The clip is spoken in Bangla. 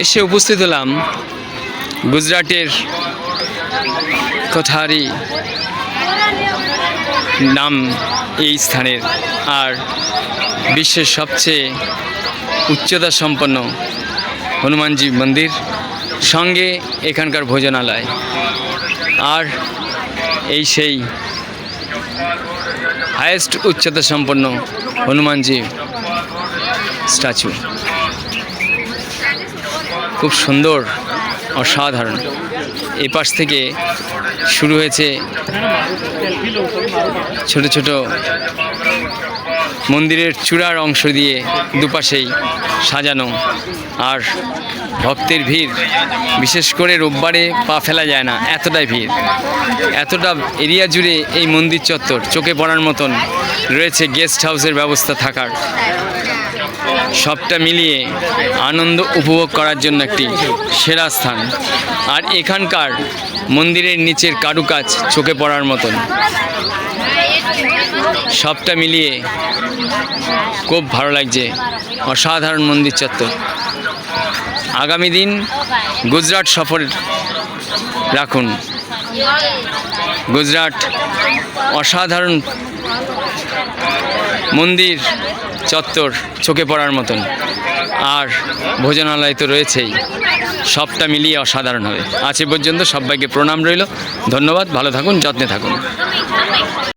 এসে উপস্থিত হলাম গুজরাটের কোঠারি নাম এই স্থানের, আর বিশ্বের সবচেয়ে উচ্চতা সম্পন্ন হনুমানজি মন্দির, সঙ্গে এখানকার ভোজনালয়, আর এই সেই হায়েস্ট উচ্চতা সম্পন্ন হনুমানজি স্ট্যাচু। খুব সুন্দর, অসাধারণ। এই পাশ থেকে শুরু হয়েছে ছোট ছোট মন্দিরের চূড়ার অংশ দিয়ে দুপাশেই সাজানো, আর ভক্তের ভিড়, বিশেষ করে রোববারে পা ফেলা যায় না, এতটাই ভিড়। এতটা এরিয়া জুড়ে এই মন্দির চত্বর, চোখে পড়ার মতন রয়েছে গেস্ট হাউসের ব্যবস্থা থাকার। সবটা মিলিয়ে আনন্দ উপভোগ করার জন্য একটি সেরা স্থান। আর এখানকার মন্দিরের নিচের কারুকাজ চোখে পড়ার মতন। সবটা মিলিয়ে খুব ভালো লাগছে, অসাধারণ মন্দির চত্বর। আগামী দিন গুজরাট সফর রাখুন। গুজরাট অসাধারণ মন্দির চত্বর, চোখে পড়ার মতন, আর ভোজনালয় তো রয়েছেই। সবটা মিলিয়ে অসাধারণ হবে। আজ এ পর্যন্ত সবাইকে প্রণাম রইল, ধন্যবাদ, ভালো থাকুন, যত্নে থাকুন।